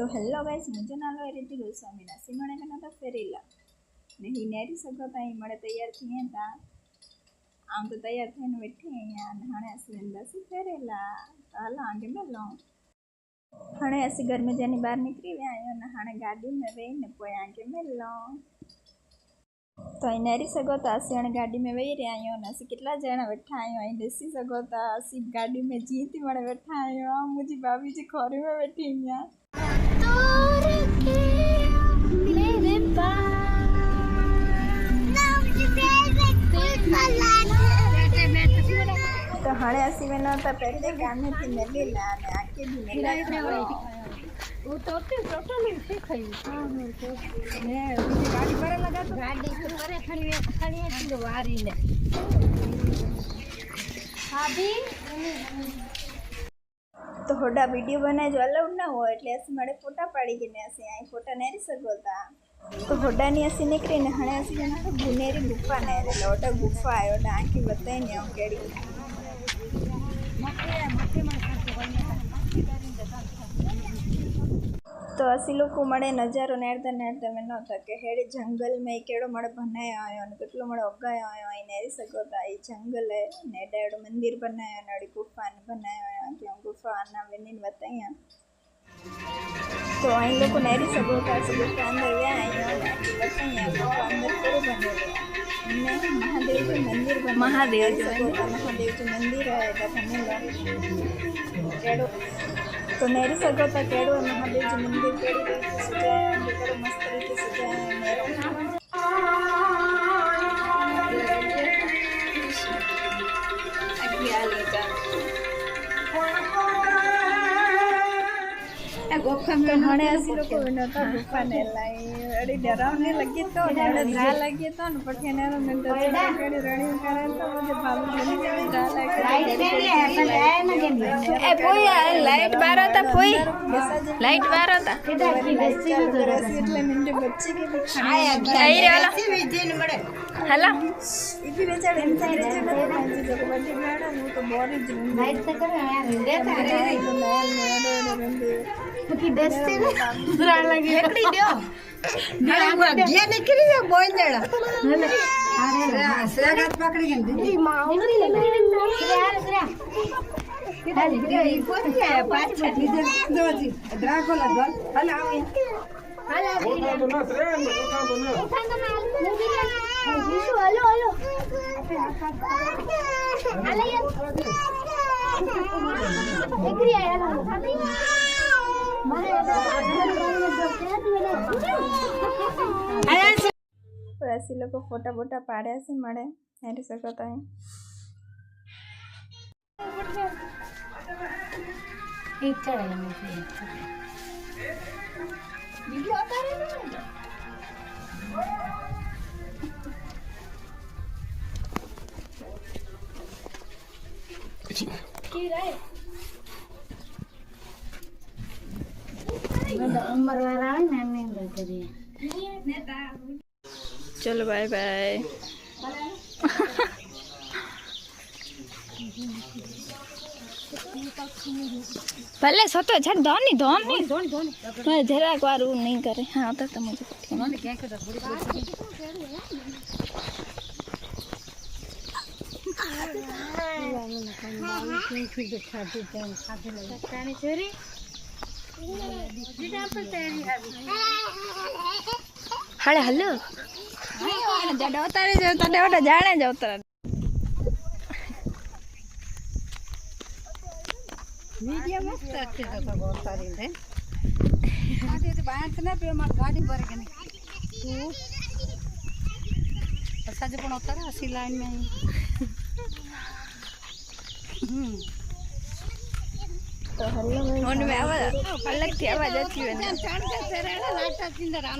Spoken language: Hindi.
तो हेलो गाइस मुझे नालो रीति गोस्वामी ना सिमणे कना तो फेरीला नहीं नेरी सगोता ही मळे तैयार थिए ता आम तो तैयार थईने बैठी हैं हाणे असी वेंदा सी फेरेला हाल आगे मेलो हाणे असी घर में जानी बाहर निकली वे आयो ने हाणे गाड़ी में वेई ने पोय आगे मेलो तो नेरी सगोता असी हाणे गाड़ी में वेई रे आयो ने असी कितला जणा बैठा आयो अहीं देसी सगोता असी गाड़ी में जीती मळे बैठा आयो मुझी भाभी जी खोरी में बैठी हैं तो हाणे असी वेना ता पहले गाने थी मिलेला ने आके भी मिला वो तो टोटली खाई हां तो ने गाड़ी पर लगा तो गाड़ी पर खड़ी तो वारी ने भाभी तो होडा वीडियो बनाए जो अलाउड ना हो એટલે અસી માડે ફોટા પાડી કે ને અસી આ ફોટા નેરી સગોતા तो होडा ની અસી નીકળી ને હણે અસી જના તો ગુનેરી ગુફા ને એટલે ઓટા ગુફા આયો ને આખી બતાઈ ને હું કેડી तो असी लोग मळे नजारो नेरता नेरता में न था के हेड़ी जंगल में केड़ो मळे बनाया आयो ने केटलो मळे उगाया आयो आई नेरी सगोता ई जंगल है ने डेड़ो मंदिर बनाया ने गुफा ने बनाया आयो के गुफा ना वेनी बताया तो आई लोग नेरी सगोता से गुफा अंदर वे आयो ने बताया गुफा अंदर केड़ो बनेलो ने महादेव के मंदिर बना महादेव के मंदिर है तो बनेलो केड़ो तो नेरी सगोता केड़ो महादेव जी मंदिर केड़ी रीते सजाया केड़ो मस्त रीते सजाया नेरो गुफा में हणे असी लोग नता गुफा ने लाई अड़ी डरावने लगी तो डर ड्रा लगी तो न पठे ने में तो केड़ी रणी करे तो मुझे भालू बनी के ड्रा लगी ए पोई लाइट बारता पोई लाइट बारता એટલે મિંડે બચ્ચી કે ખાયા आई रे वाला विजन मडे हला इबी बेचारे इंसान रे जे जो बड्डी गाड़ा नु तो बॉडी लाइट से कर यार देता रे तो नया रंगे की दस्ते दूसरा लगी लकड़ी दियो मेरा दिया निकली है बोंजड़ा अरे आसरा गात पकड़ के दीदी माउरी यार किधर ये पोती है पाछ इधर दोजी ड्राकुला गल हला आवे हला तो ना रे उठा दो ना जीशु हेलो हेलो हला ये एकरी आया ऐसी लोग फोटा बोटा पाड़े से मड़े मेरे सकता है चलो बाय बाय भले सतो छट धोनी धोनी जरा एक बार नहीं करे हाँ तो मुझे हाले हेलो जड़ा उतारे जो तने ओटा जाने जो उतार वीडियो मस्त अच्छे तो उतारी दे आते तो बाहर से ना पे मार गाड़ी भर के तू सज पण उतारे असी लाइन में तो हेलो ओन में आवाज अलग थी आवाज अच्छी है ना चांद के तेरे लाटा चिंदा राम